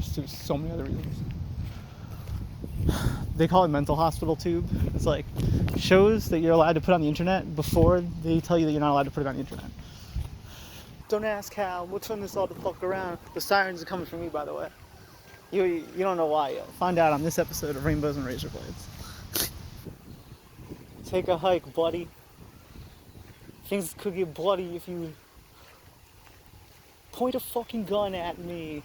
for so many other reasons. They call it mental hospital tube. It's like shows that you're allowed to put on the internet before they tell you that you're not allowed to put it on the internet. Don't ask how. We'll turn this all the fuck around. The sirens are coming for me, by the way. You don't know why yet. Find out on this episode of Rainbows and Razor Blades. Take a hike, buddy. Things could get bloody if you point a fucking gun at me.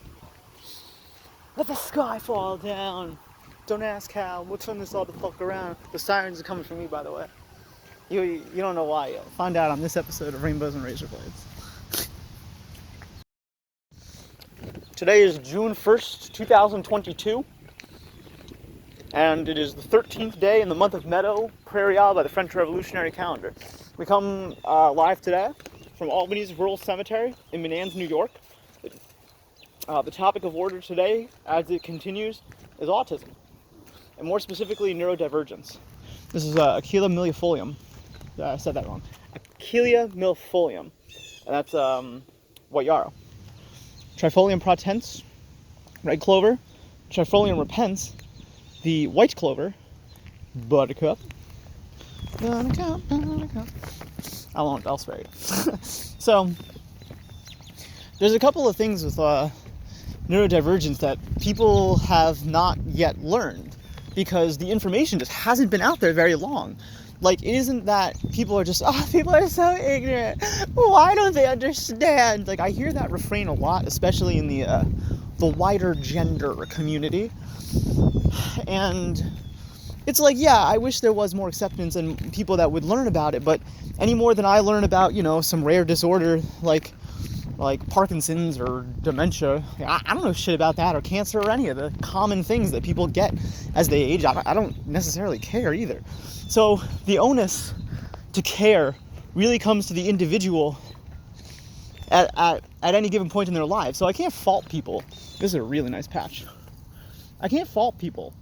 Let the sky fall down. Don't ask how. We'll turn this all the fuck around. The sirens are coming for me, by the way. You don't know why yet. Find out on this episode of Rainbows and Razor Blades. Today is June 1st, 2022, and it is the 13th day in the month of Meadow, Prairial by the French Revolutionary calendar. We come live today from Albany's Rural Cemetery in Menands, New York. The topic of order today, as it continues, is autism, and more specifically neurodivergence. This is Achillia millefolium. I said that wrong. Achillia millefolium, and that's white yarrow. Trifolium pratense, red clover. Trifolium repens, the white clover. Buttercup. Buttercup. I won't, I'll spare you. So, there's a couple of things with neurodivergence that people have not yet learned because the information just hasn't been out there very long. Like, it isn't that people are just, people are so ignorant. Why don't they understand? Like, I hear that refrain a lot, especially in the wider gender community. And it's like, yeah, I wish there was more acceptance and people that would learn about it, but any more than I learn about, some rare disorder like Parkinson's or dementia, I don't know shit about that, or cancer, or any of the common things that people get as they age. I don't necessarily care either. So the onus to care really comes to the individual at any given point in their lives. So I can't fault people. This is a really nice patch. I can't fault people,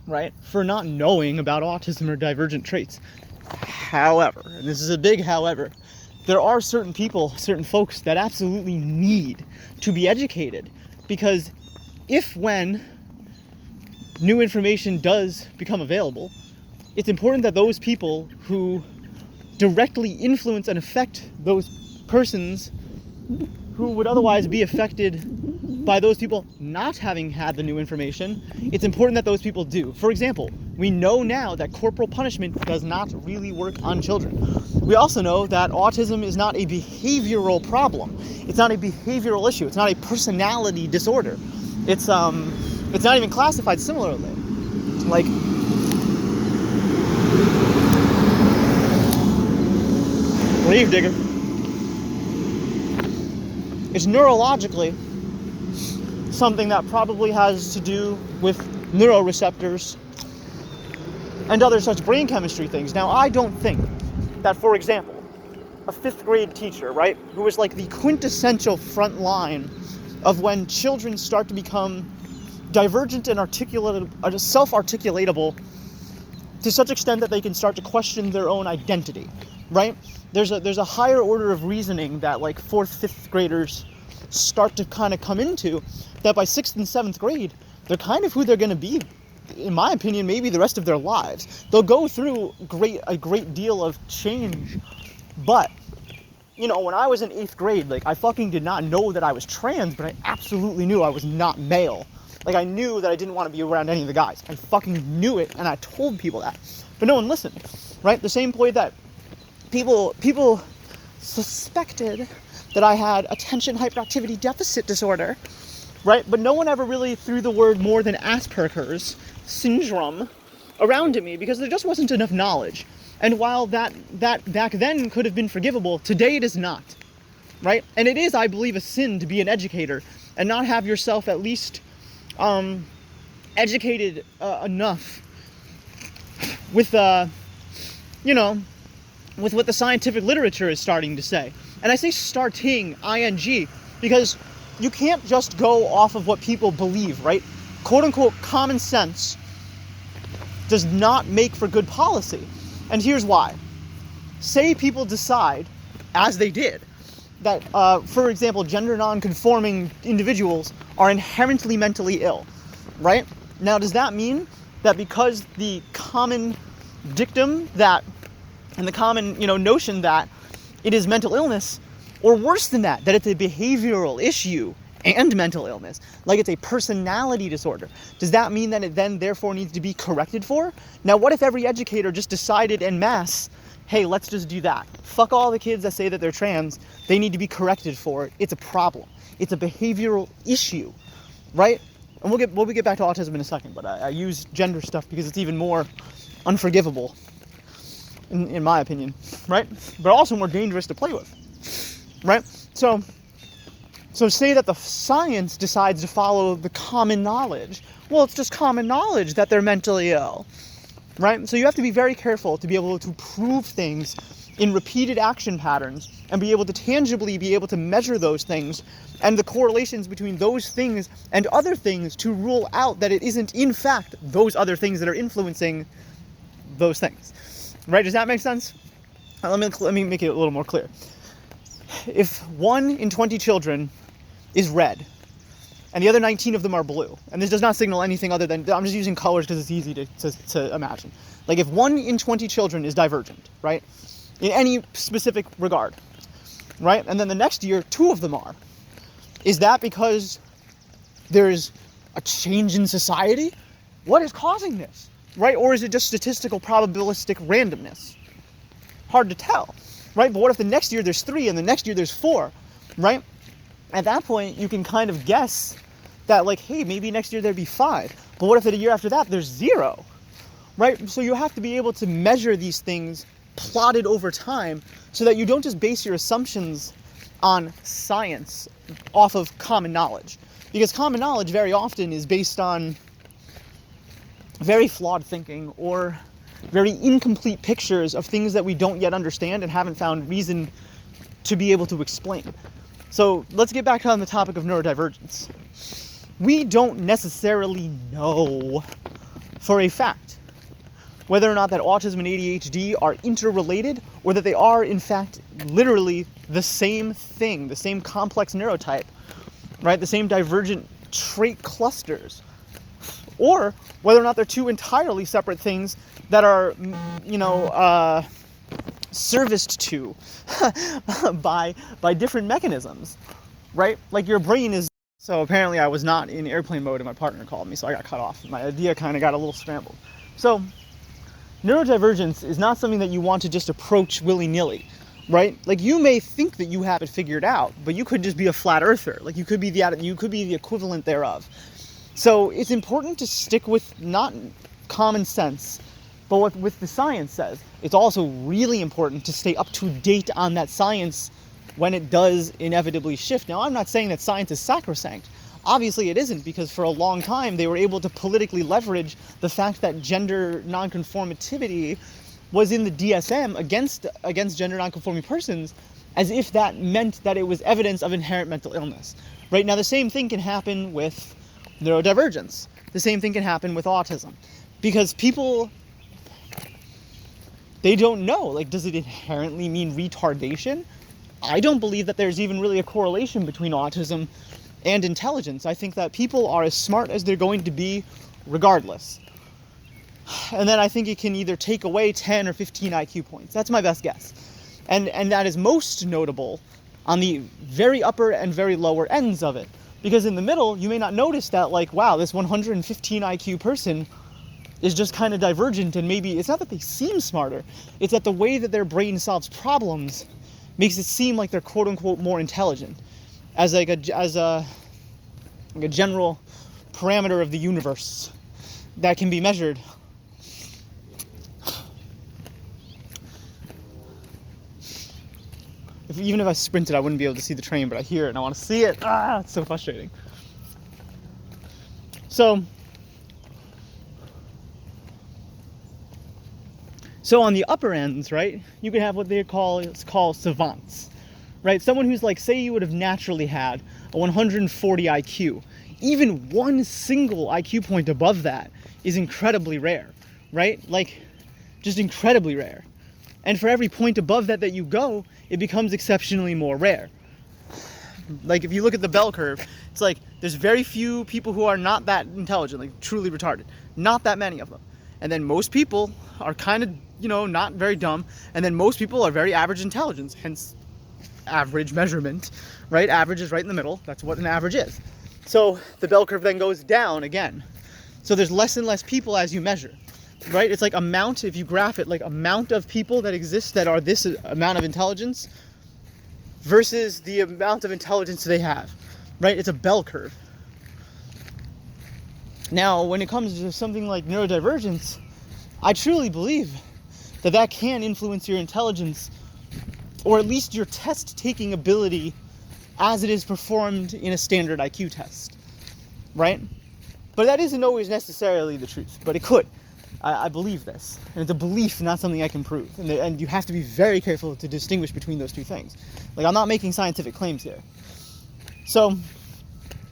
right, for not knowing about autism or divergent traits. However, and this is a big however, there are certain people, certain folks that absolutely need to be educated, because when new information does become available, it's important that those people who directly influence and affect those persons who would otherwise be affected by those people not having had the new information, it's important that those people do. For example, we know now that corporal punishment does not really work on children. We also know that autism is not a behavioral problem. It's not a behavioral issue. It's not a personality disorder. It's not even classified similarly. Like, grave digger. It's neurologically something that probably has to do with neuroreceptors and other such brain chemistry things. Now, I don't think that, for example, a 5th grade teacher, right, who was like the quintessential front line of when children start to become divergent and self-articulatable to such extent that they can start to question their own identity, right? There's a higher order of reasoning that like 4th, 5th graders start to kind of come into, that by 6th and 7th grade, they're kind of who they're going to be, in my opinion, maybe the rest of their lives. They'll go through a great deal of change, but, when I was in 8th grade, like, I fucking did not know that I was trans, but I absolutely knew I was not male. Like, I knew that I didn't want to be around any of the guys. I fucking knew it, and I told people that. But no one listened, right? The same point that people suspected that I had attention hyperactivity deficit disorder, right? But no one ever really threw the word more than Asperger's syndrome around to me, because there just wasn't enough knowledge. And while that back then could have been forgivable, today it is not, right? And it is, I believe, a sin to be an educator and not have yourself at least educated enough with with what the scientific literature is starting to say. And I say starting, ing, because you can't just go off of what people believe, right? Quote unquote common sense does not make for good policy. And here's why. Say people decide, as they did, that, for example, gender non-conforming individuals are inherently mentally ill, right? Now, does that mean that because the common dictum that, and the common, notion that it is mental illness, or worse than that, that it's a behavioral issue and mental illness, like it's a personality disorder, does that mean that it then therefore needs to be corrected for? Now, what if every educator just decided en masse, hey, let's just do that. Fuck all the kids that say that they're trans. They need to be corrected for it. It's a problem. It's a behavioral issue, right? And we'll get back to autism in a second, but I use gender stuff because it's even more unforgivable, in my opinion, right? But also more dangerous to play with, right? So say that the science decides to follow the common knowledge. Well, it's just common knowledge that they're mentally ill, right? So you have to be very careful to be able to prove things in repeated action patterns and be able to tangibly be able to measure those things and the correlations between those things and other things to rule out that it isn't in fact those other things that are influencing those things, right? Does that make sense? Let me make it a little more clear. If 1 in 20 children is red and the other 19 of them are blue, and this does not signal anything other than, I'm just using colors because it's easy to imagine. Like if 1 in 20 children is divergent, right? In any specific regard, right? And then the next year, 2 of them are. Is that because there's a change in society? What is causing this, right? Or is it just statistical probabilistic randomness? Hard to tell, right? But what if the next year there's 3 and the next year there's 4, right? At that point, you can kind of guess that, like, hey, maybe next year there'd be 5. But what if the year after that there's 0, right? So you have to be able to measure these things plotted over time so that you don't just base your assumptions on science off of common knowledge. Because common knowledge very often is based on very flawed thinking or very incomplete pictures of things that we don't yet understand and haven't found reason to be able to explain. So let's get back on the topic of neurodivergence. We don't necessarily know for a fact whether or not that autism and ADHD are interrelated or that they are, in fact, literally the same thing, the same complex neurotype, right? The same divergent trait clusters. Or whether or not they're 2 entirely separate things that are, serviced to by different mechanisms, right? Like your brain is... So apparently I was not in airplane mode and my partner called me, so I got cut off. My idea kind of got a little scrambled. So neurodivergence is not something that you want to just approach willy-nilly, right? Like you may think that you have it figured out, but you could just be a flat earther. Like you could be the equivalent thereof. So it's important to stick with not common sense, but what with the science says. It's also really important to stay up to date on that science when it does inevitably shift. Now, I'm not saying that science is sacrosanct. Obviously it isn't, because for a long time they were able to politically leverage the fact that gender nonconformity was in the DSM against gender nonconforming persons, as if that meant that it was evidence of inherent mental illness. Right? Now the same thing can happen with neurodivergence. The same thing can happen with autism. Because people, they don't know, like, does it inherently mean retardation? I don't believe that there's even really a correlation between autism and intelligence. I think that people are as smart as they're going to be regardless. And then I think it can either take away 10 or 15 IQ points. That's my best guess. And that is most notable on the very upper and very lower ends of it. Because in the middle, you may not notice that, like, wow, this 115 IQ person is just kind of divergent, and maybe it's not that they seem smarter, it's that the way that their brain solves problems makes it seem like they're quote-unquote more intelligent, as a general parameter of the universe that can be measured. Even if I sprinted, I wouldn't be able to see the train, but I hear it and I want to see it. It's so frustrating. So on the upper ends, right, you could have what they call savants, right? Someone who's like, say you would have naturally had a 140 IQ. Even one single IQ point above that is incredibly rare, right? Like, just incredibly rare. And for every point above that you go, it becomes exceptionally more rare. Like if you look at the bell curve, it's like there's very few people who are not that intelligent, like truly retarded. Not that many of them. And then most people are kind of, not very dumb. And then most people are very average intelligence, hence average measurement, right? Average is right in the middle. That's what an average is. So the bell curve then goes down again. So there's less and less people as you measure, right? It's like amount, if you graph it, like amount of people that exist that are this amount of intelligence versus the amount of intelligence they have, right? It's a bell curve. Now, when it comes to something like neurodivergence, I truly believe that that can influence your intelligence, or at least your test-taking ability as it is performed in a standard IQ test, right? But that isn't always necessarily the truth, but it could. I believe this. And it's a belief, not something I can prove. And you have to be very careful to distinguish between those two things. Like, I'm not making scientific claims here. So,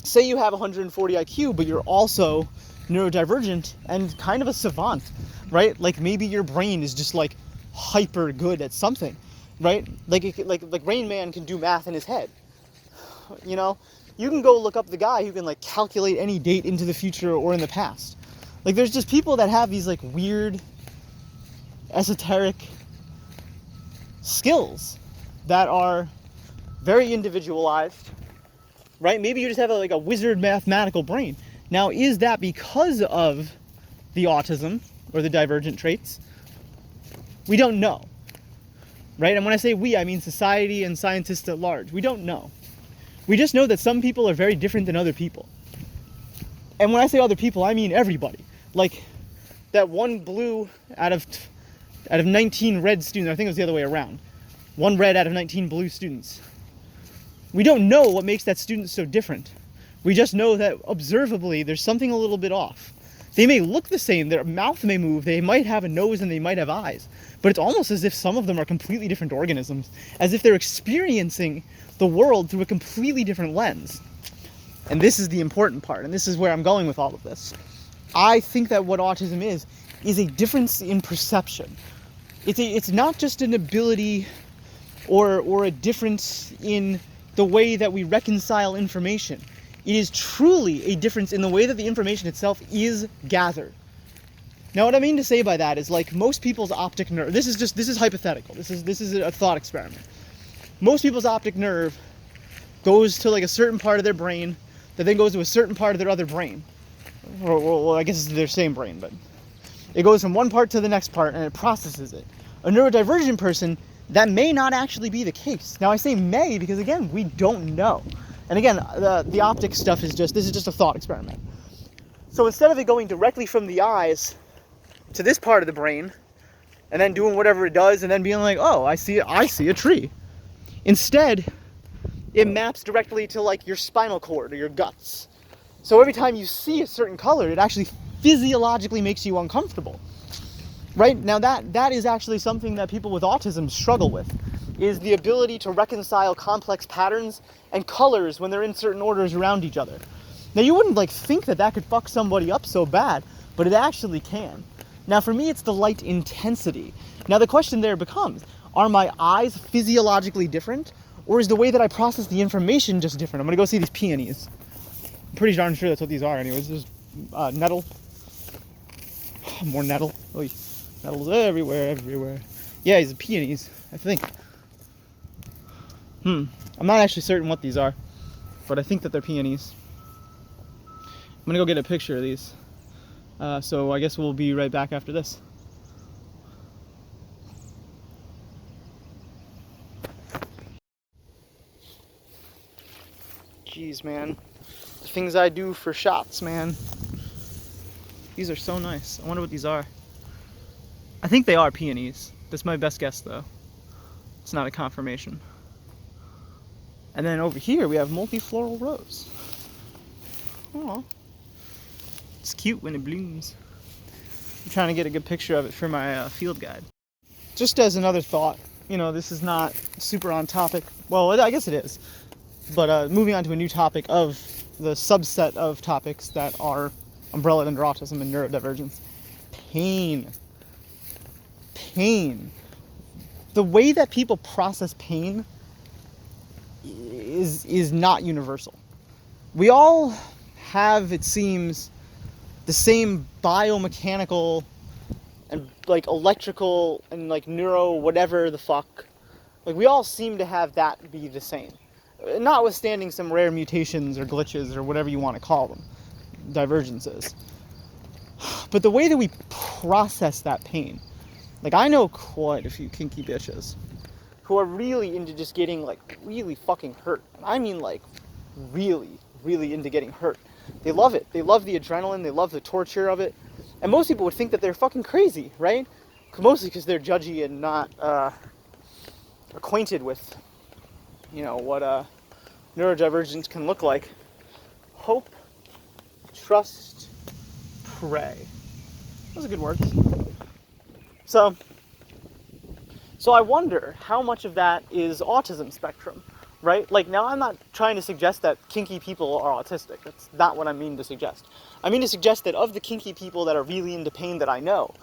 say you have 140 IQ, but you're also neurodivergent and kind of a savant, right? Like, maybe your brain is just, like, hyper good at something, right? Like Rain Man can do math in his head. You can go look up the guy who can, like, calculate any date into the future or in the past. Like, there's just people that have these, like, weird, esoteric skills that are very individualized, right? Maybe you just have, a wizard mathematical brain. Now, is that because of the autism or the divergent traits? We don't know, right? And when I say we, I mean society and scientists at large. We don't know. We just know that some people are very different than other people. And when I say other people, I mean everybody. Like, that one blue out of 19 red students, I think it was the other way around. One red out of 19 blue students. We don't know what makes that student so different. We just know that observably there's something a little bit off. They may look the same, their mouth may move, they might have a nose and they might have eyes, but it's almost as if some of them are completely different organisms, as if they're experiencing the world through a completely different lens. And this is the important part, and this is where I'm going with all of this. I think that what autism is a difference in perception. It's not just an ability or a difference in the way that we reconcile information. It is truly a difference in the way that the information itself is gathered. Now, what I mean to say by that is, like, most people's optic nerve, this is hypothetical. This is a thought experiment. Most people's optic nerve goes to, like, a certain part of their brain that then goes to a certain part of their other brain. Well, I guess it's their same brain, but it goes from one part to the next part and it processes it. A neurodivergent person, that may not actually be the case. Now, I say may because, again, we don't know. And again, the optic stuff this is just a thought experiment. So instead of it going directly from the eyes to this part of the brain and then doing whatever it does and then being like, oh, I see a tree. Instead, it maps directly to, like, your spinal cord or your guts. So every time you see a certain color, it actually physiologically makes you uncomfortable. Right? Now that is actually something that people with autism struggle with, is the ability to reconcile complex patterns and colors when they're in certain orders around each other. Now, you wouldn't, like, think that could fuck somebody up so bad, but it actually can. Now, for me, it's the light intensity. Now, the question there becomes, are my eyes physiologically different, or is the way that I process the information just different? I'm gonna go see these peonies. I'm pretty darn sure that's what these are anyways. There's nettle. More nettle. Oy. Nettles everywhere. Yeah, these are peonies, I think. I'm not actually certain what these are, but I think that they're peonies. I'm gonna go get a picture of these. So I guess we'll be right back after this. Jeez, man. The things I do for shots, man. These are so nice. I wonder what these are. I think they are peonies. That's my best guess, though. It's not a confirmation. And then over here we have multifloral rose. Aw. It's cute when it blooms. I'm trying to get a good picture of it for my field guide. Just as another thought, this is not super on topic. Well, I guess it is. But moving on to a new topic of the subset of topics that are umbrellaed under autism and neurodivergence. Pain. The way that people process pain is not universal. We all have, it seems, the same biomechanical and like electrical and like neuro whatever the fuck. Like we all seem to have that be the same. Notwithstanding some rare mutations or glitches or whatever you want to call them, divergences. But the way that we process that pain, like I know quite a few kinky bitches who are really into just getting like really fucking hurt. And I mean like really, really into getting hurt. They love it. They love the adrenaline. They love the torture of it. And most people would think that they're fucking crazy, right? Mostly because they're judgy and not acquainted with, you know, what neurodivergence can look like. Hope, trust, pray. Those are good words. So I wonder how much of that is autism spectrum, right? Like, now I'm not trying to suggest that kinky people are autistic. That's not what I mean to suggest. I mean to suggest that of the kinky people that are really into pain that I know,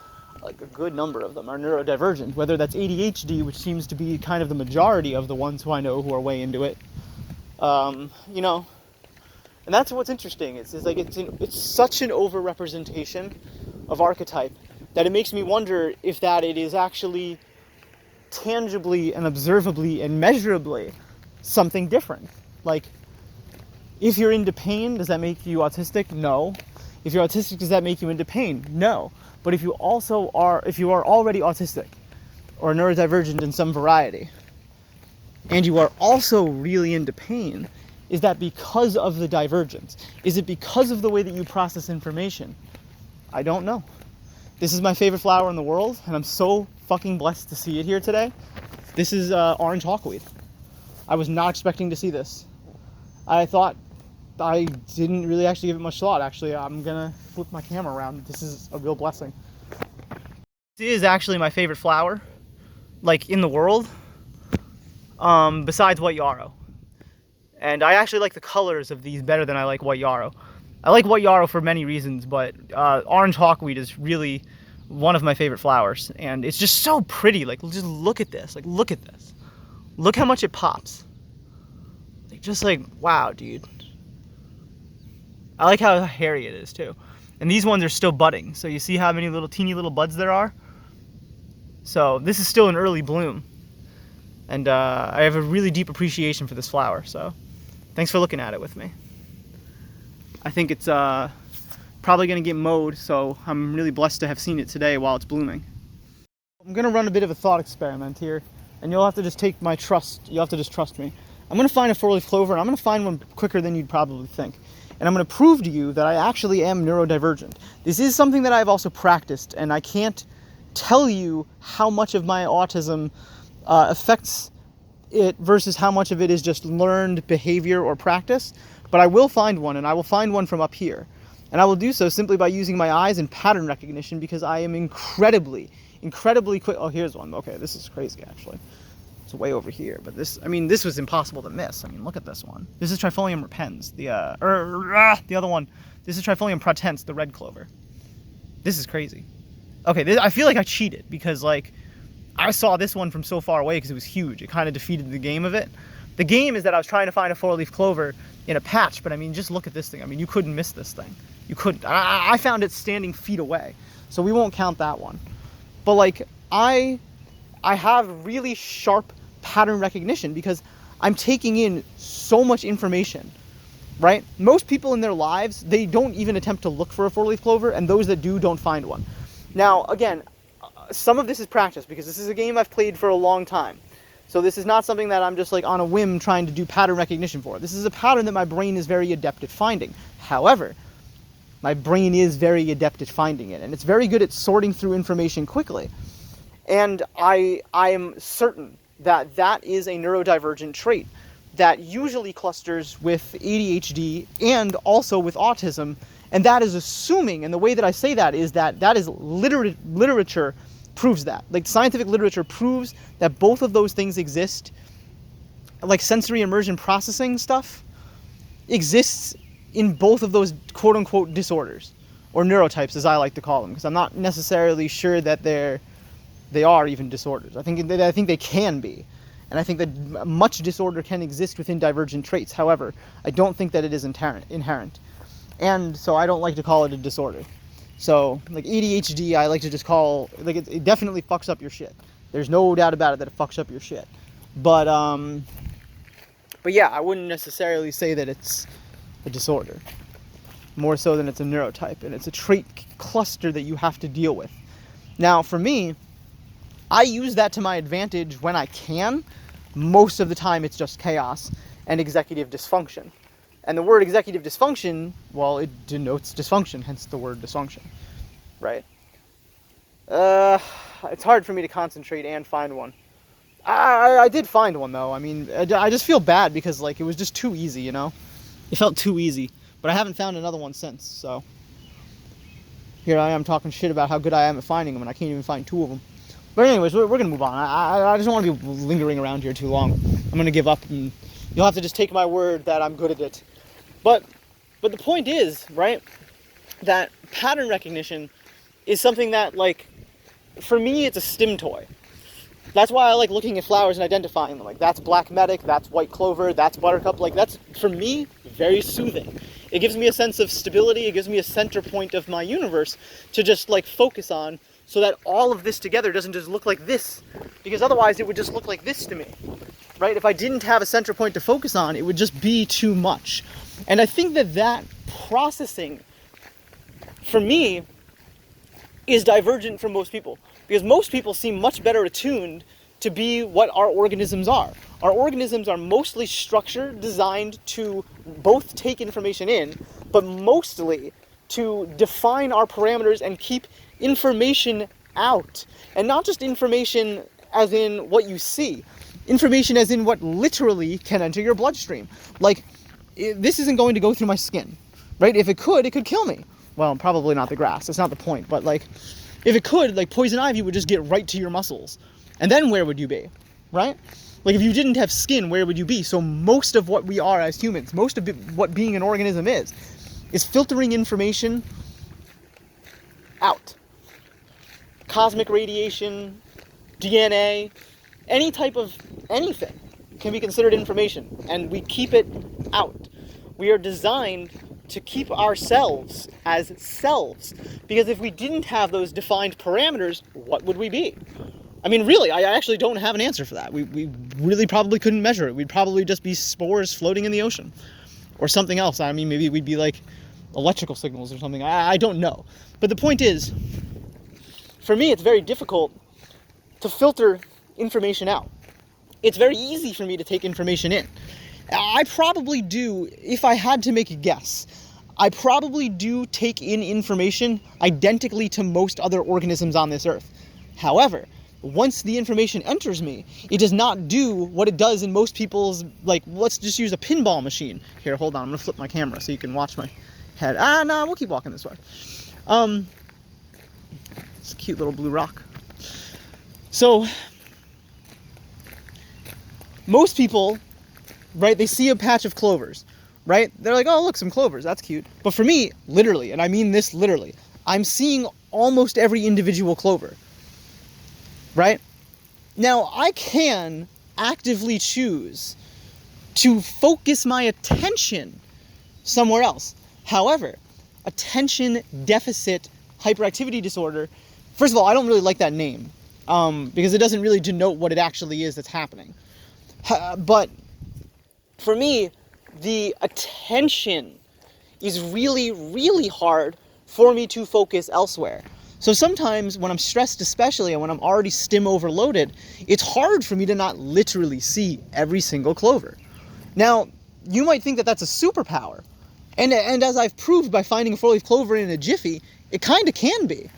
like a good number of them are neurodivergent, whether that's ADHD, which seems to be kind of the majority of the ones who I know who are way into it. You know, and that's what's interesting. It's like it's such an overrepresentation of archetype that it makes me wonder if that it is actually tangibly and observably and measurably something different. Like, if you're into pain, does that make you autistic? No. If you're autistic, does that make you into pain? No. But if you are already autistic or neurodivergent in some variety, and you are also really into pain, is that because of the divergence? Is it because of the way that you process information? I don't know. This is my favorite flower in the world, and I'm so fucking blessed to see it here today. This is orange hawkweed. I was not expecting to see this. I didn't really actually give it much thought. Actually, I'm gonna flip my camera around. This is a real blessing. This is actually my favorite flower, like, in the world, besides white yarrow. And I actually like the colors of these better than I like white yarrow. I like white yarrow for many reasons, but orange hawkweed is really one of my favorite flowers. And it's just so pretty. Like, just look at this. Like, look at this. Look how much it pops. Like, just like, wow, dude. I like how hairy it is, too. And these ones are still budding. So you see how many little teeny little buds there are? So this is still an early bloom. And I have a really deep appreciation for this flower. So thanks for looking at it with me. I think it's probably going to get mowed, so I'm really blessed to have seen it today while it's blooming. I'm going to run a bit of a thought experiment here, and you'll have to just take my trust. You'll have to just trust me. I'm going to find a four-leaf clover, and I'm going to find one quicker than you'd probably think. And I'm going to prove to you that I actually am neurodivergent. This is something that I've also practiced, and I can't tell you how much of my autism affects it versus how much of it is just learned behavior or practice. But I will find one, and I will find one from up here. And I will do so simply by using my eyes and pattern recognition, because I am incredibly quick. Oh, here's one. Okay, this is crazy, actually. It's way over here, but this was impossible to miss. I mean, look at this one. This is Trifolium repens, the other one. This is Trifolium pratense, the red clover. This is crazy. Okay, I feel like I cheated, because, like, I saw this one from so far away because it was huge. It kind of defeated the game of it. The game is that I was trying to find a four-leaf clover in a patch, but I mean, just look at this thing. I mean, you couldn't miss this thing. You couldn't. I found it standing feet away, so we won't count that one. But, like, I have really sharp pattern recognition because I'm taking in so much information, right? Most people in their lives, they don't even attempt to look for a four-leaf clover, and those that do don't find one. Now, again, some of this is practice, because this is a game I've played for a long time. So this is not something that I'm just like on a whim trying to do pattern recognition for. This is a pattern that my brain is very adept at finding. However, my brain is very adept at finding it, and it's very good at sorting through information quickly. And I am certain that that is a neurodivergent trait that usually clusters with ADHD and also with autism. And that is assuming, and the way that I say that is literature proves that. Like, scientific literature proves that both of those things exist. Like, sensory immersion processing stuff exists in both of those quote-unquote disorders, or neurotypes, as I like to call them, because I'm not necessarily sure that they are even disorders. I think they can be. And I think that much disorder can exist within divergent traits. However, I don't think that it is inherent. And so I don't like to call it a disorder. So, like ADHD, I like to just call, like, it definitely fucks up your shit. There's no doubt about it that it fucks up your shit. But yeah, I wouldn't necessarily say that it's a disorder. More so than it's a neurotype. And it's a trait cluster that you have to deal with. Now, for me, I use that to my advantage when I can. Most of the time, it's just chaos and executive dysfunction. And the word executive dysfunction, well, it denotes dysfunction, hence the word dysfunction, right? It's hard for me to concentrate and find one. I did find one, though. I mean, I just feel bad because, like, it was just too easy, you know? It felt too easy. But I haven't found another one since, so here I am talking shit about how good I am at finding them, and I can't even find 2 of them. But anyways, we're going to move on. I just don't want to be lingering around here too long. I'm going to give up, and you'll have to just take my word that I'm good at it. But the point is, right, that pattern recognition is something that, like, for me, it's a stim toy. That's why I like looking at flowers and identifying them. Like, that's black medic, that's white clover, that's buttercup. Like, that's, for me, very soothing. It gives me a sense of stability. It gives me a center point of my universe to just, like, focus on, so that all of this together doesn't just look like this. Because otherwise, it would just look like this to me, right? If I didn't have a center point to focus on, it would just be too much. And I think that processing, for me, is divergent from most people. Because most people seem much better attuned to be what our organisms are. Our organisms are mostly structured, designed to both take information in, but mostly to define our parameters and keep information out. And not just information as in what you see. Information as in what literally can enter your bloodstream. Like, this isn't going to go through my skin, right? If it could kill me. Well, probably not the grass. That's not the point. But, like, if it could, like, poison ivy would just get right to your muscles. And then where would you be, right? Like, if you didn't have skin, where would you be? So most of what we are as humans, most of what being an organism is filtering information out. Cosmic radiation, DNA, any type of anything can be considered information, and we keep it out. We are designed to keep ourselves as selves, because if we didn't have those defined parameters, what would we be? I mean, really, I actually don't have an answer for that. We really probably couldn't measure it. We'd probably just be spores floating in the ocean, or something else. I mean, maybe we'd be like electrical signals or something. I don't know. But the point is, for me, it's very difficult to filter information out. It's very easy for me to take information in. I probably do, if I had to make a guess, I probably do take in information identically to most other organisms on this earth. However, once the information enters me, it does not do what it does in most people's, like, let's just use a pinball machine. Here, hold on, I'm going to flip my camera so you can watch my head. No, we'll keep walking this way. It's a cute little blue rock. So, most people, right, they see a patch of clovers, right? They're like, oh, look, some clovers, that's cute. But for me, literally, and I mean this literally, I'm seeing almost every individual clover, right? Now, I can actively choose to focus my attention somewhere else. However, attention deficit hyperactivity disorder, first of all, I don't really like that name, because it doesn't really denote what it actually is that's happening. But for me, the attention is really, really hard for me to focus elsewhere. So sometimes when I'm stressed especially, and when I'm already stim overloaded, it's hard for me to not literally see every single clover. Now, you might think that that's a superpower. And as I've proved by finding a 4-leaf clover in a jiffy, it kind of can be.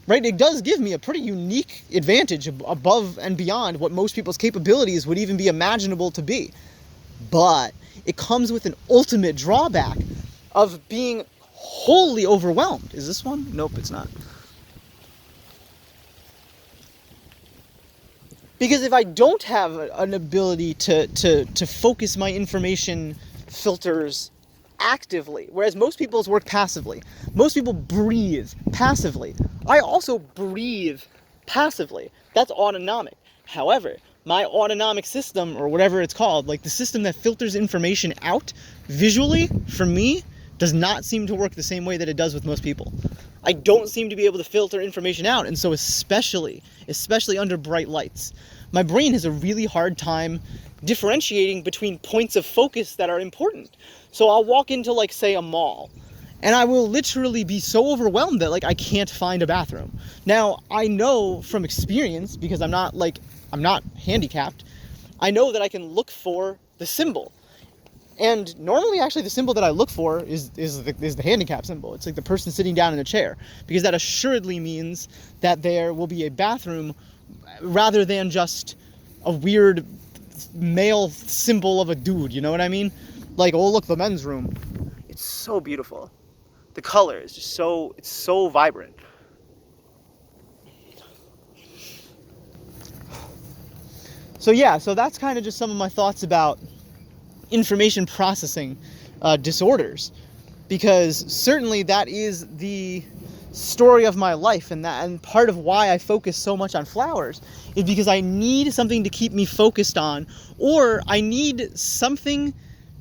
Right? It does give me a pretty unique advantage above and beyond what most people's capabilities would even be imaginable to be. But it comes with an ultimate drawback of being wholly overwhelmed. Is this one? Nope, it's not. Because if I don't have an ability to focus my information filters actively, whereas most people's work passively. Most people breathe passively. I also breathe passively. That's autonomic. However, my autonomic system, or whatever it's called, like the system that filters information out visually, for me, does not seem to work the same way that it does with most people. I don't seem to be able to filter information out, and so especially under bright lights, my brain has a really hard time differentiating between points of focus that are important. So I'll walk into, like, say, a mall, and I will literally be so overwhelmed that, like, I can't find a bathroom. Now, I know from experience, because I'm not handicapped, I know that I can look for the symbol. And normally, actually, the symbol that I look for is the handicap symbol. It's like the person sitting down in a chair, because that assuredly means that there will be a bathroom rather than just a weird male symbol of a dude, you know what I mean? Like, oh, look, the men's room. It's so beautiful. The color is just it's so vibrant. So yeah, so that's kind of just some of my thoughts about information processing disorders, because certainly that is the story of my life, and part of why I focus so much on flowers is because I need something to keep me focused on, or I need something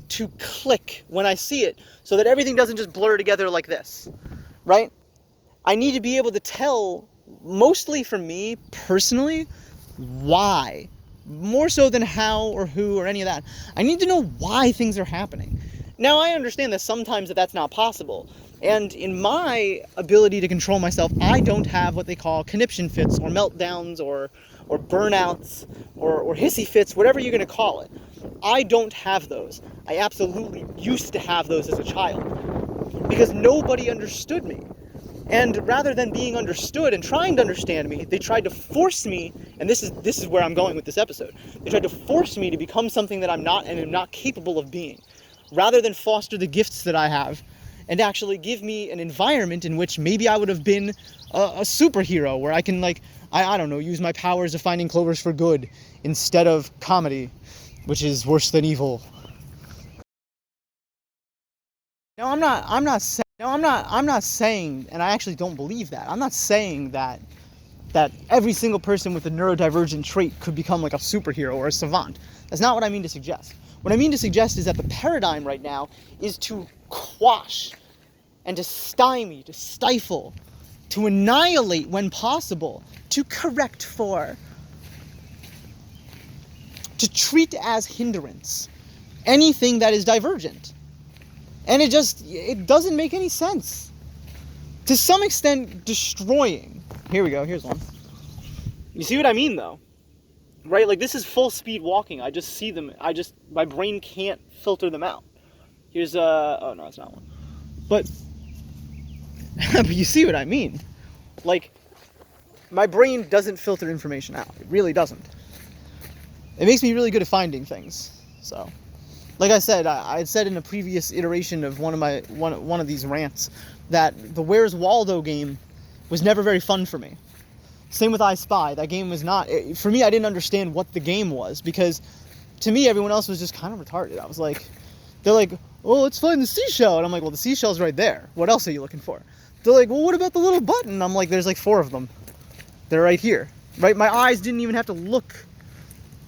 to click when I see it so that everything doesn't just blur together like this, right? I need to be able to tell, mostly for me personally, why. More so than how or who or any of that. I need to know why things are happening. Now, I understand that sometimes that's not possible. And in my ability to control myself, I don't have what they call conniption fits or meltdowns or burnouts or hissy fits, whatever you're going to call it. I don't have those. I absolutely used to have those as a child because nobody understood me. And rather than being understood and trying to understand me, they tried to force me, and this is where I'm going with this episode. They tried to force me to become something that I'm not and am not capable of being, rather than foster the gifts that I have and actually give me an environment in which maybe I would have been a superhero, where I can, like, I don't know, use my powers of finding clovers for good instead of comedy, which is worse than evil. Now, I'm not saying, and I actually don't believe that. I'm not saying that every single person with a neurodivergent trait could become like a superhero or a savant. That's not what I mean to suggest. What I mean to suggest is that the paradigm right now is to quash and to stymie, to stifle, to annihilate when possible, to correct for, to treat as hindrance anything that is divergent. And it doesn't make any sense. To some extent, destroying. Here we go, here's one. You see what I mean, though? Right, like, this is full speed walking. I just see them. My brain can't filter them out. Here's, oh no, it's not one. But you see what I mean. Like, my brain doesn't filter information out. It really doesn't. It makes me really good at finding things, so. Like I said, I had said in a previous iteration of one of these rants that the Where's Waldo game was never very fun for me. Same with I Spy. That game was not, for me, I didn't understand what the game was, because to me, everyone else was just kind of retarded. I was like, they're like, oh, let's find the seashell. And I'm like, well, the seashell's right there. What else are you looking for? They're like, well, what about the little button? I'm like, there's like 4 of them. They're right here. Right? My eyes didn't even have to look.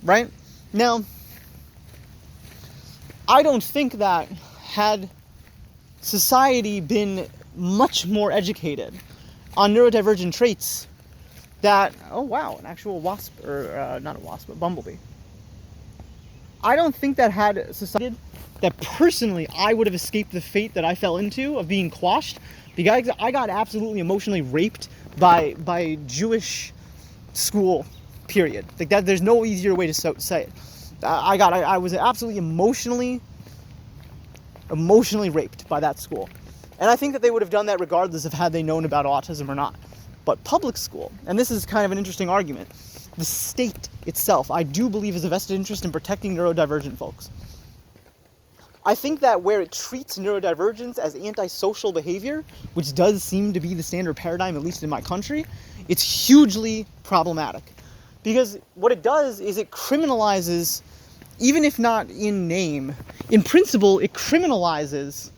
Right? Now, I don't think that had society been much more educated on neurodivergent traits, that, oh wow, an actual wasp, or not a wasp, but bumblebee. I don't think that had society, that personally I would have escaped the fate that I fell into of being quashed, because I got absolutely emotionally raped by Jewish school, period. Like that, there's no easier way to say it. I was absolutely emotionally raped by that school. And I think that they would have done that regardless of had they known about autism or not. But public school, and this is kind of an interesting argument, the state itself, I do believe, has a vested interest in protecting neurodivergent folks. I think that where it treats neurodivergence as antisocial behavior, which does seem to be the standard paradigm, at least in my country, it's hugely problematic. Because what it does is it criminalizes, even if not in name, in principle, it criminalizes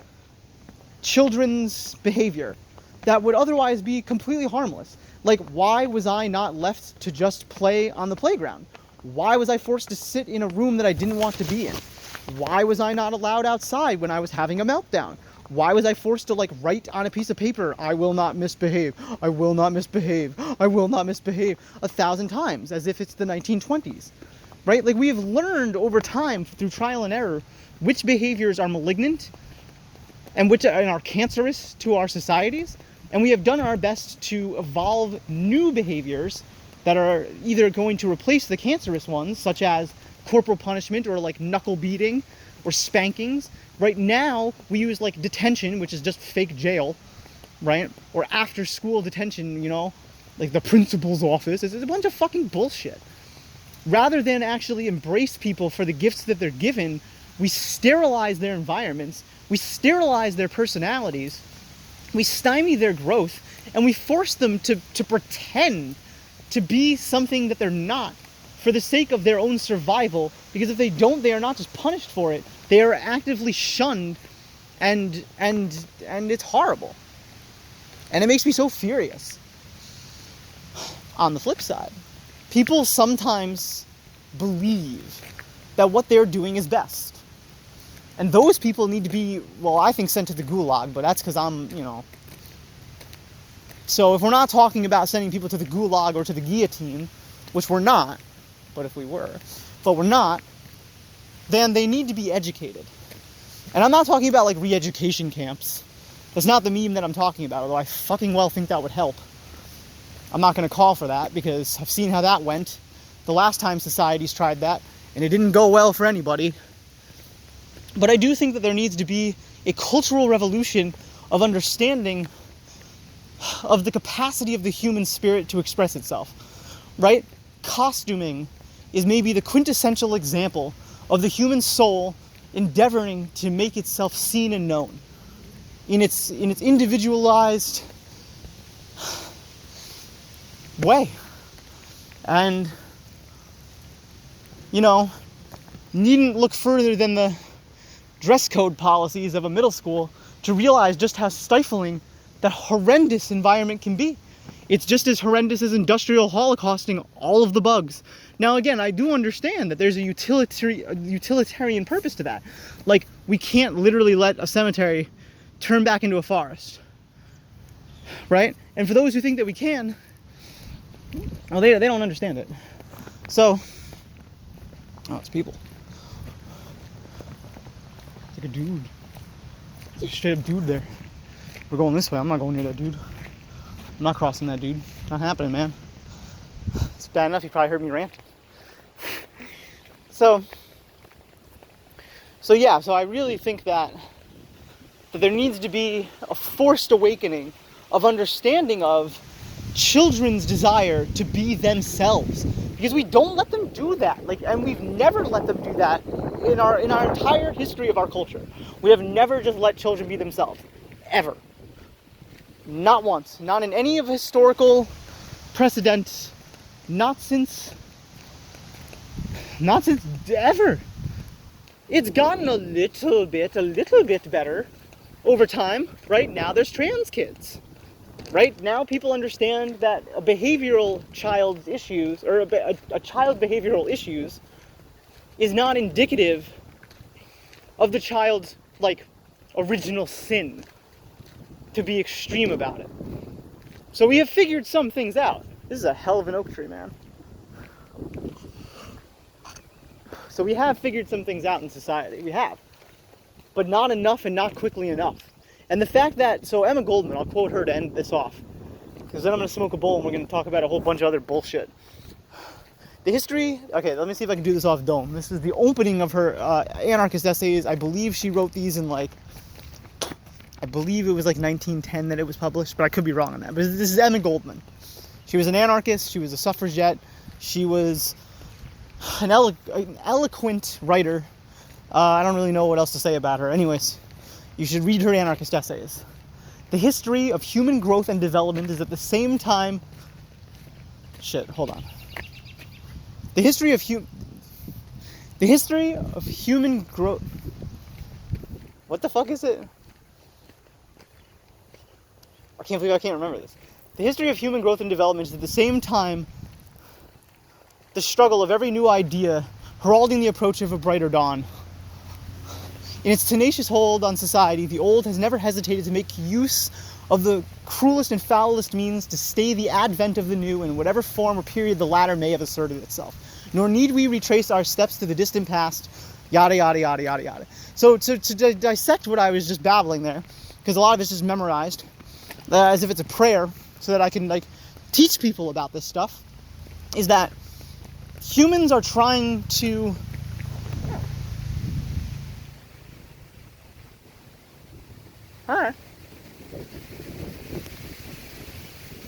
children's behavior that would otherwise be completely harmless. Like, why was I not left to just play on the playground? Why was I forced to sit in a room that I didn't want to be in? Why was I not allowed outside when I was having a meltdown? Why was I forced to like write on a piece of paper, I will not misbehave, I will not misbehave, I will not misbehave 1,000 times, as if it's the 1920s, right? Like, we have learned over time through trial and error which behaviors are malignant and which are cancerous to our societies, and we have done our best to evolve new behaviors that are either going to replace the cancerous ones, such as corporal punishment or like knuckle beating or spankings. Right now, we use like detention, which is just fake jail, right? Or after school detention, you know, like the principal's office. It's a bunch of fucking bullshit. Rather than actually embrace people for the gifts that they're given, we sterilize their environments, we sterilize their personalities, we stymie their growth, and we force them to pretend to be something that they're not for the sake of their own survival, because if they don't, they are not just punished for it, they are actively shunned, and it's horrible. And it makes me so furious. On the flip side, people sometimes believe that what they're doing is best. And those people need to be, well, I think sent to the gulag, but that's because I'm, you know. So if we're not talking about sending people to the gulag or to the guillotine, which we're not, but if we were, but we're not, then they need to be educated. And I'm not talking about like re-education camps. That's not the meme that I'm talking about, although I fucking well think that would help. I'm not going to call for that because I've seen how that went the last time societies tried that, and it didn't go well for anybody. But I do think that there needs to be a cultural revolution of understanding of the capacity of the human spirit to express itself, right? Costuming is maybe the quintessential example of the human soul endeavoring to make itself seen and known in its individualized way. And, you know, needn't look further than the dress code policies of a middle school to realize just how stifling that horrendous environment can be. It's just as horrendous as industrial holocausting all of the bugs. Now, again, I do understand that there's a utilitarian purpose to that. Like, we can't literally let a cemetery turn back into a forest, right? And for those who think that we can, well, they don't understand it. So, oh, it's people. It's like a dude. It's like a straight up dude there. We're going this way. I'm not going near that dude. I'm not crossing that dude. Not happening, man. It's bad enough you probably heard me rant. So yeah, so I really think that there needs to be a forced awakening of understanding of children's desire to be themselves, because we don't let them do that. Like, and we've never let them do that in our entire history of our culture. We have never just let children be themselves, ever. Not once. Not in any of historical precedent. Not since ever. It's gotten a little bit better over time. Right now there's trans kids. Right now people understand that a behavioral child's issues, or a child's behavioral issues, is not indicative of the child's, like, original sin to be extreme about it. So we have figured some things out. This is a hell of an oak tree, man. So we have figured some things out in society. We have. But not enough and not quickly enough. And the fact that, so Emma Goldman, I'll quote her to end this off, because then I'm going to smoke a bowl and we're going to talk about a whole bunch of other bullshit. The history, okay, let me see if I can do this off dome. This is the opening of her anarchist essays. I believe she wrote these in I believe it was 1910 that it was published, but I could be wrong on that. But this is Emma Goldman. She was an anarchist, she was a suffragette, she was an eloquent writer. I don't really know what else to say about her. Anyways, you should read her anarchist essays. The history of human growth and development is at the same time... Shit, hold on. The history of human growth... What the fuck is it? I can't believe I can't remember this. The history of human growth and development is at the same time the struggle of every new idea heralding the approach of a brighter dawn. In its tenacious hold on society, the old has never hesitated to make use of the cruelest and foulest means to stay the advent of the new in whatever form or period the latter may have asserted itself. Nor need we retrace our steps to the distant past, yada, yada, yada, yada, yada. So to dissect what I was just babbling there, because a lot of it's just memorized, as if it's a prayer, so that I can, like, teach people about this stuff, is that humans are trying to... Alright.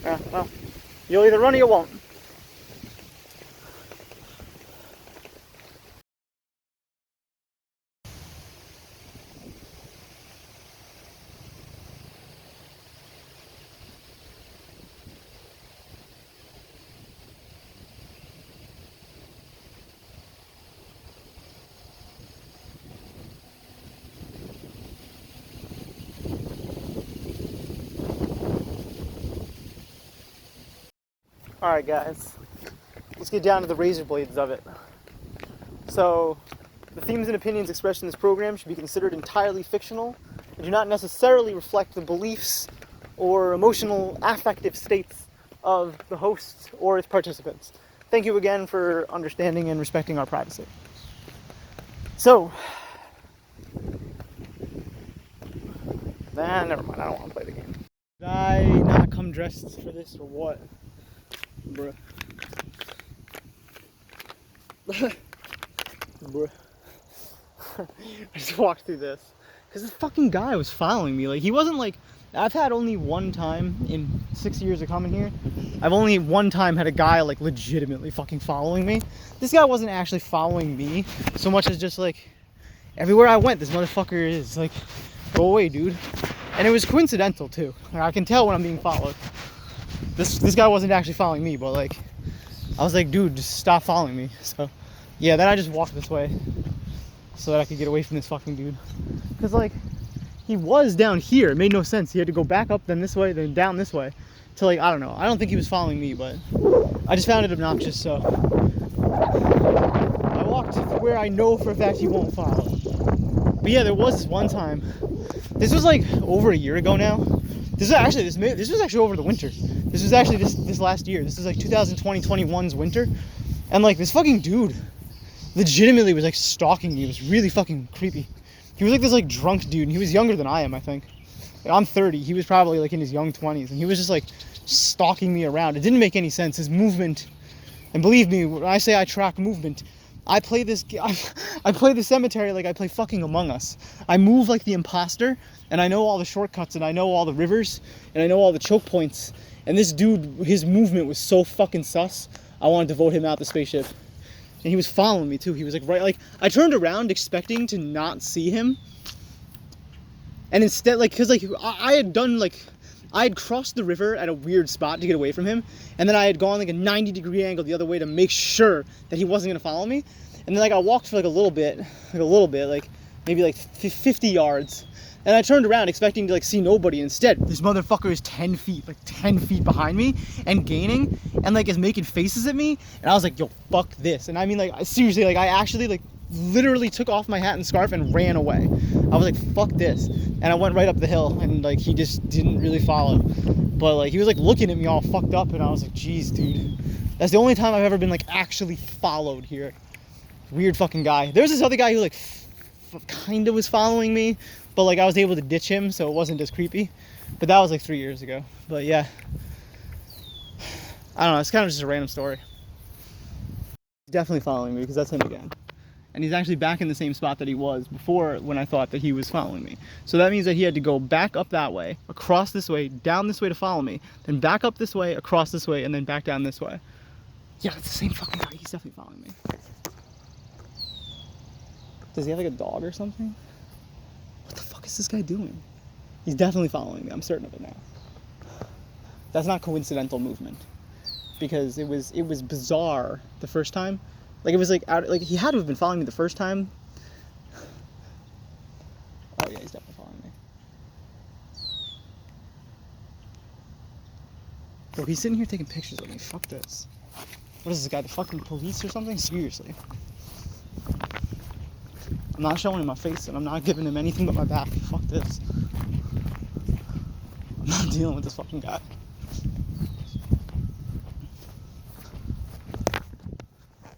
Yeah, well, you'll either run or you won't. Alright guys, let's get down to the razor blades of it. So, the themes and opinions expressed in this program should be considered entirely fictional and do not necessarily reflect the beliefs or emotional affective states of the host or its participants. Thank you again for understanding and respecting our privacy. So, never mind, I don't want to play the game. Did I not come dressed for this or what? Bruh. Bruh. I just walked through this. Because this fucking guy was following me. Like, he wasn't like... I've had only one time in 6 years of coming here. I've only one time had a guy, like, legitimately fucking following me. This guy wasn't actually following me so much as just, like... Everywhere I went, this motherfucker is, like... Go away, dude. And it was coincidental, too. I can tell when I'm being followed. This guy wasn't actually following me, but, like, I was like, dude, just stop following me. So, yeah, then I just walked this way so that I could get away from this fucking dude. Because, like, he was down here. It made no sense. He had to go back up, then this way, then down this way. To, like, I don't know. I don't think he was following me, but I just found it obnoxious, so I walked where I know for a fact he won't follow. But, yeah, there was this one time. This was, like, over a year ago now. This was actually over the winter. This was actually this last year. This was like 2020-21's winter. And like this fucking dude legitimately was like stalking me. It was really fucking creepy. He was like this like drunk dude, and he was younger than I am, I think. Like, I'm 30. He was probably like in his young 20s, and he was just like stalking me around. It didn't make any sense. His movement, and believe me, when I say I track movement, I play the cemetery like I play fucking Among Us. I move like the imposter, and I know all the shortcuts, and I know all the rivers, and I know all the choke points. And this dude, his movement was so fucking sus, I wanted to vote him out the spaceship. And he was following me too. He was like right, like I turned around expecting to not see him, and instead, like, cause like I had crossed the river at a weird spot to get away from him, and then I had gone like a 90-degree angle the other way to make sure that he wasn't gonna follow me. And then like I walked for like a little bit, like maybe like 50 yards, and I turned around expecting to like see nobody. Instead, this motherfucker is 10 feet behind me and gaining, and like is making faces at me. And I was like, yo, fuck this. And I mean, like, seriously, like I actually like literally took off my hat and scarf and ran away. I was like, fuck this. And I went right up the hill, and like he just didn't really follow. But like he was like looking at me all fucked up, and I was like, geez, dude. That's the only time I've ever been like actually followed here. Weird fucking guy. There's this other guy who like kind of was following me, but like I was able to ditch him, so it wasn't as creepy. But that was like 3 years ago. But yeah, I don't know, it's kind of just a random story. He's definitely following me because that's him again. And he's actually back in the same spot that he was before when I thought that he was following me. So that means that he had to go back up that way, across this way, down this way to follow me, then back up this way, across this way, and then back down this way. Yeah, it's the same fucking guy. He's definitely following me. Does he have like a dog or something? What the fuck is this guy doing? He's definitely following me. I'm certain of it now. That's not coincidental movement, because it was bizarre the first time. Like it was like he had to have been following me the first time. Oh yeah, he's definitely following me. Bro, he's sitting here taking pictures of me. Fuck this. What is this guy, the fucking police or something? Seriously. I'm not showing him my face, and I'm not giving him anything but my back. Fuck this. I'm not dealing with this fucking guy.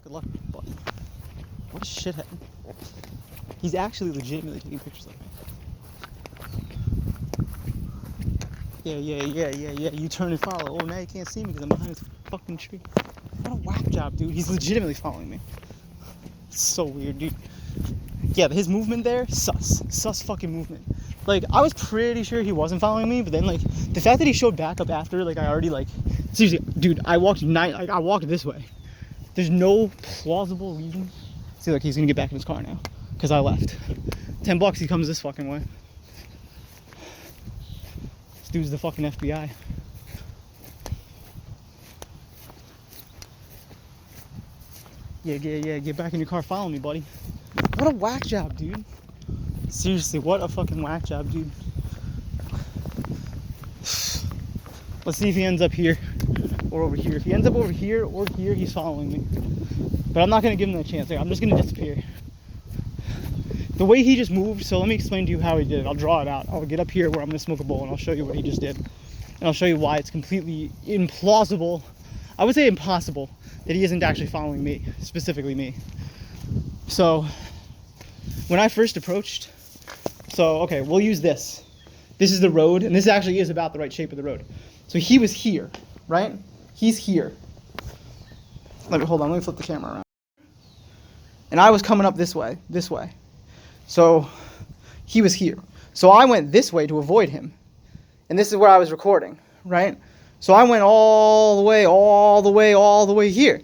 Good luck, buddy. What a shithead. He's actually legitimately taking pictures of me. Yeah, you turn and follow. Oh, now you can't see me because I'm behind this fucking tree. What a whack job, dude. He's legitimately following me. It's so weird, dude. Yeah, but his movement there, sus fucking movement. Like, I was pretty sure he wasn't following me, but then, like, the fact that he showed back up after, like, I already, like, seriously, dude, I walked this way. There's no plausible reason. See, look, he's gonna get back in his car now, because I left. $10, he comes this fucking way. This dude's the fucking FBI. Yeah, get back in your car, follow me, buddy. What a whack job, dude. Seriously, what a fucking whack job, dude. Let's see if he ends up here or over here. If he ends up over here or here, he's following me. But I'm not gonna give him that chance. I'm just gonna disappear. The way he just moved, so let me explain to you how he did it. I'll draw it out. I'll get up here where I'm gonna smoke a bowl and I'll show you what he just did. And I'll show you why it's completely implausible. I would say impossible that he isn't actually following me, specifically me. So, when I first approached, okay, we'll use this. This is the road, and this actually is about the right shape of the road. So he was here, right? He's here. Hold on, let me flip the camera around. And I was coming up this way. So he was here. So I went this way to avoid him. And this is where I was recording, right? So I went all the way here,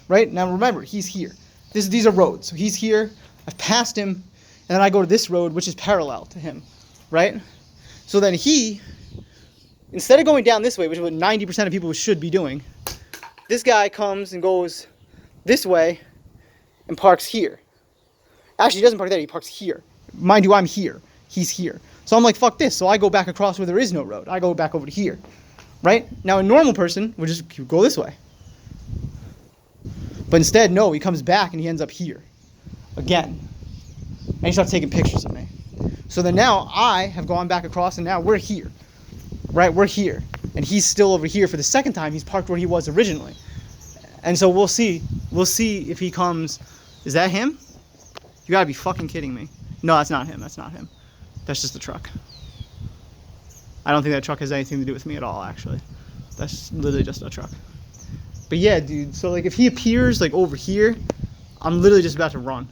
right? Now remember, he's here. These are roads. So he's here. I've passed him, and then I go to this road, which is parallel to him, right? So then he, instead of going down this way, which is what 90% of people should be doing, this guy comes and goes this way and parks here. Actually, he doesn't park there. He parks here. Mind you, I'm here. He's here. So I'm like, fuck this. So I go back across where there is no road. I go back over to here, right? Now, a normal person would just go this way. But instead, no, he comes back and he ends up here again. And he starts taking pictures of me. So then now I have gone back across and now we're here, right? We're here. And he's still over here for the second time. He's parked where he was originally. And so we'll see if he comes. Is that him? You gotta be fucking kidding me. No, that's not him. That's just the truck. I don't think that truck has anything to do with me at all, actually. That's literally just a truck. But yeah, dude, so like if he appears like over here, I'm literally just about to run.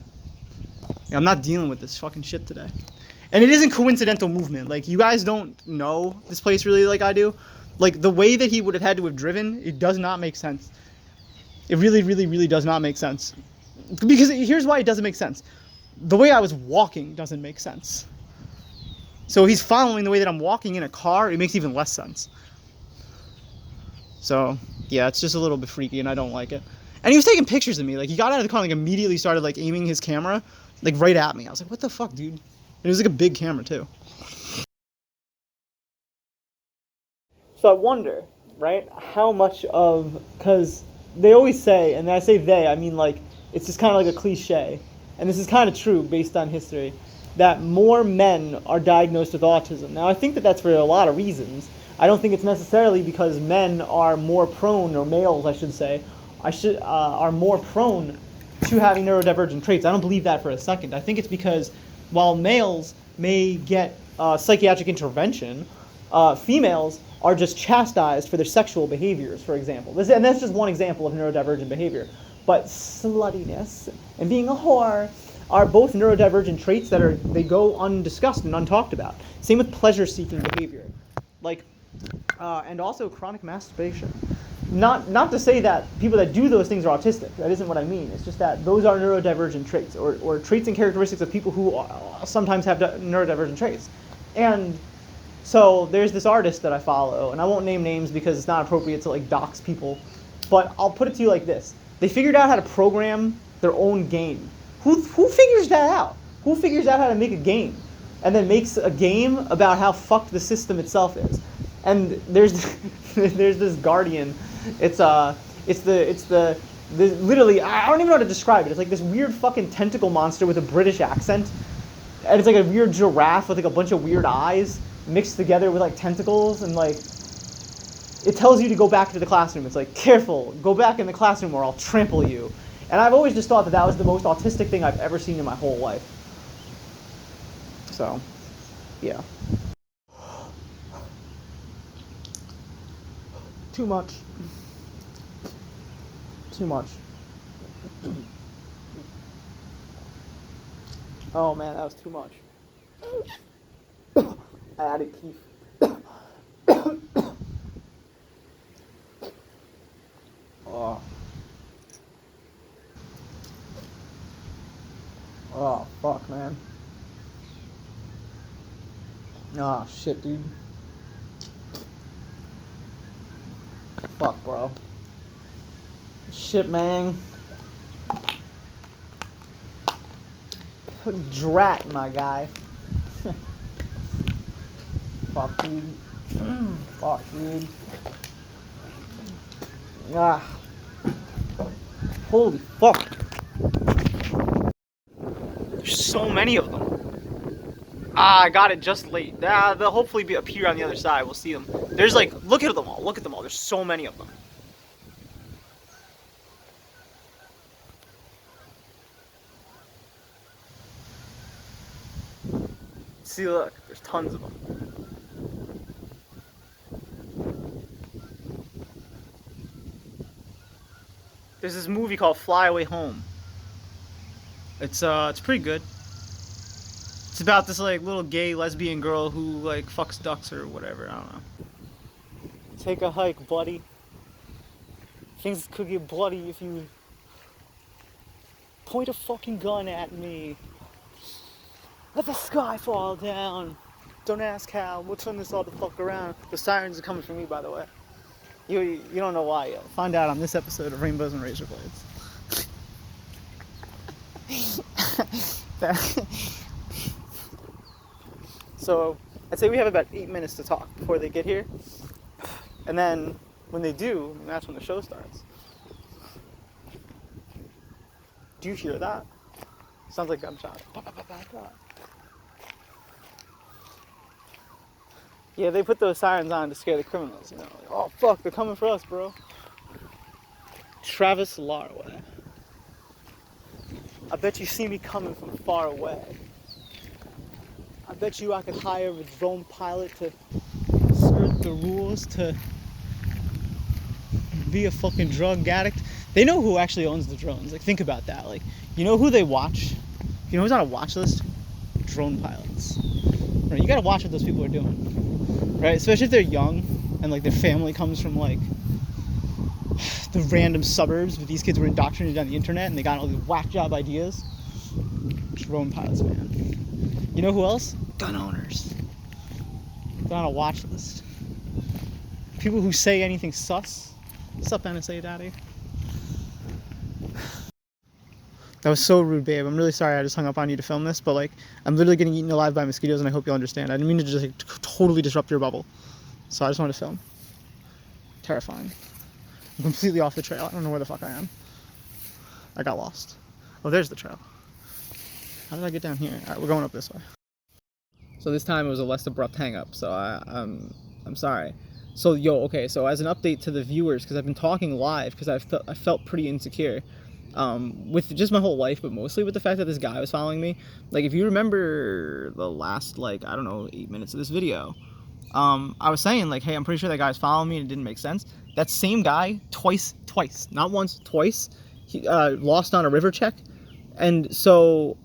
I'm not dealing with this fucking shit today. And it isn't coincidental movement. Like, you guys don't know this place really like I do. Like, the way that he would have had to have driven, it does not make sense. It really does not make sense. Because here's why it doesn't make sense. The way I was walking doesn't make sense. So he's following the way that I'm walking in a car, it makes even less sense. So, yeah, it's just a little bit freaky and I don't like it. And he was taking pictures of me. Like, he got out of the car and like, immediately started like aiming his camera like right at me. I was like, what the fuck, dude? And it was like a big camera too. So I wonder, right, how much of, because they always say, and I say they, I mean like, it's just kind of like a cliche, and this is kind of true based on history, that more men are diagnosed with autism. Now I think that that's for a lot of reasons. I don't think it's necessarily because men are more prone, or males I should say, are more prone to having neurodivergent traits. I don't believe that for a second. I think it's because while males may get psychiatric intervention, females are just chastised for their sexual behaviors, for example. And that's just one example of neurodivergent behavior. But sluttiness and being a whore are both neurodivergent traits that they go undiscussed and untalked about. Same with pleasure-seeking behavior, and also chronic masturbation. Not to say that people that do those things are autistic. That isn't what I mean. It's just that those are neurodivergent traits, or traits and characteristics of people who sometimes have neurodivergent traits. And so there's this artist that I follow, and I won't name names because it's not appropriate to like dox people, but I'll put it to you like this. They figured out how to program their own game. Who figures that out? Who figures out how to make a game and then makes a game about how fucked the system itself is? And there's this Guardian. It's It's the literally, I don't even know how to describe it. It's like this weird fucking tentacle monster with a British accent. And it's like a weird giraffe with like a bunch of weird eyes mixed together with like tentacles, and like it tells you to go back to the classroom. It's like, careful, go back in the classroom or I'll trample you. And I've always just thought that that was the most autistic thing I've ever seen in my whole life. So, yeah. Too much. Too much. Oh man, that was too much. I added keef. Oh. Oh, fuck, man. Oh, shit, dude. Fuck, bro. Shit, man. Drat, my guy. Fuck, dude. Fuck, dude. Ah. Holy fuck. There's so many of them. Ah, I got it just late. They'll hopefully appear on the other side. We'll see them. There's like, look at them all. Look at them all. There's so many of them. See, look. There's tons of them. There's this movie called Fly Away Home. It's pretty good. It's about this like little gay lesbian girl who like fucks ducks or whatever. I don't know. Take a hike, buddy. Things could get bloody if you point a fucking gun at me. Let the sky fall down. Don't ask how. We'll turn this all the fuck around. The sirens are coming for me, by the way. You don't know why yet. Find out on this episode of Rainbows and Razor Blades. So I'd say we have about 8 minutes to talk before they get here. And then when they do, that's when the show starts. Do you hear that? Sounds like gunshots. Yeah, they put those sirens on to scare the criminals, you know. Like, oh fuck, they're coming for us, bro. Travis Larway. I bet you see me coming from far away. I bet you I could hire a drone pilot to skirt the rules, to be a fucking drug addict. They know who actually owns the drones. Like, think about that. Like, you know who they watch? You know who's on a watch list? Drone pilots. Right, you gotta watch what those people are doing. Right? Especially if they're young and like their family comes from like the random suburbs, but these kids were indoctrinated on the internet and they got all these whack job ideas. Drone pilots, man. You know who else? Gun owners. They're on a watch list. People who say anything sus. What's up, NSA Daddy? That was so rude, babe. I'm really sorry I just hung up on you to film this, but like, I'm literally getting eaten alive by mosquitoes and I hope you'll understand. I didn't mean to just like totally disrupt your bubble. So I just wanted to film. Terrifying. I'm completely off the trail. I don't know where the fuck I am. I got lost. Oh, there's the trail. How did I get down here? Alright, we're going up this way. So this time it was a less abrupt hang up, so I'm sorry. So okay, so as an update to the viewers, because I've been talking live because I felt pretty insecure. With just my whole life, but mostly with the fact that this guy was following me. Like, if you remember the last, like, I don't know, 8 minutes of this video, I was saying, like, hey, I'm pretty sure that guy was following me and it didn't make sense. That same guy, twice, not once, twice, he lost on a river check. And so,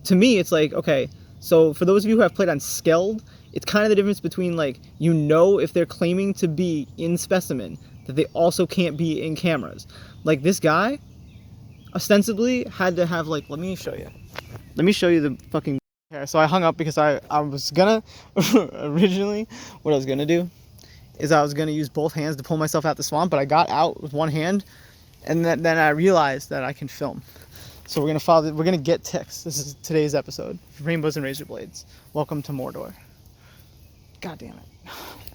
to me, it's like, okay, so for those of you who have played on Skeld, it's kind of the difference between, like, you know if they're claiming to be in specimen, that they also can't be in cameras. Like, this guy ostensibly had to have, like, let me show you the fucking. So I hung up because I was gonna originally what I was gonna do is I was gonna use both hands to pull myself out the swamp, but I got out with one hand and then I realized that I can film. So we're gonna get ticks. This is today's episode. Rainbows and Razor Blades. Welcome to Mordor. God damn it.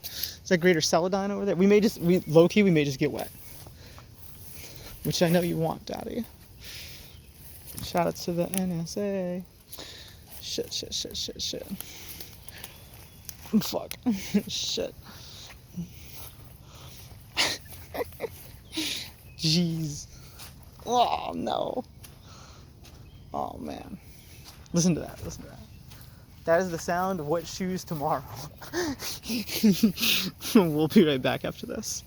Is that Greater Celadon over there? We may just get wet. which I know you want, Daddy. Shout out to the NSA. Shit. Fuck. Shit. Jeez. Oh, no. Oh, man. Listen to that. That is the sound of wet shoes tomorrow. We'll be right back after this.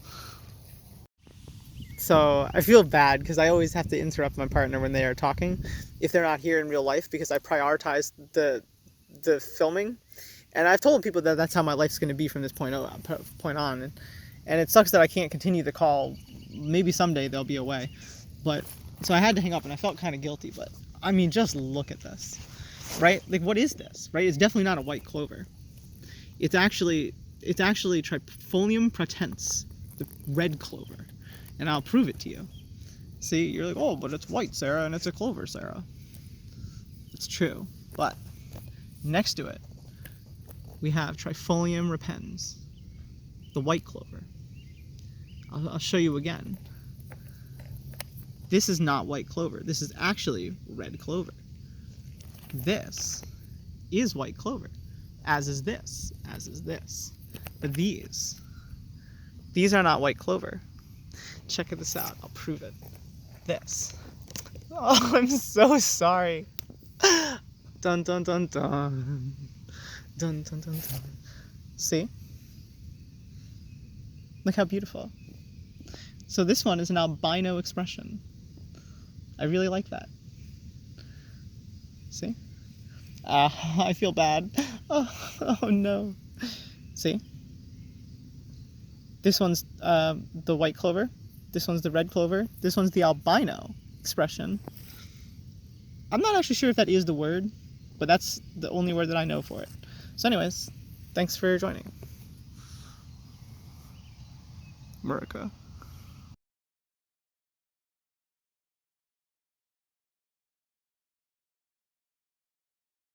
So I feel bad because I always have to interrupt my partner when they are talking if they're not here in real life, because I prioritize the filming, and I've told people that that's how my life's going to be from this point on, and it sucks that I can't continue the call. Maybe someday they'll be away, but so I had to hang up, and I felt kind of guilty. But I mean, just look at this, right? Like, what is this, right? It's definitely not a white clover. It's actually Trifolium pratense, the red clover. And I'll prove it to you. See, you're like, oh, but it's white, Sarah, and it's a clover, Sarah. It's true. But next to it, we have Trifolium repens, the white clover. I'll show you again. This is not white clover. This is actually red clover. This is white clover, as is this, But these are not white clover. Check this out. I'll prove it. This. Oh, I'm so sorry. Dun dun dun dun. Dun dun dun dun. See? Look how beautiful. So this one is an albino expression. I really like that. See? I feel bad. Oh no. See? This one's the white clover. This one's the red clover. This one's the albino expression. I'm not actually sure if that is the word, but that's the only word that I know for it. So anyways, thanks for joining. America.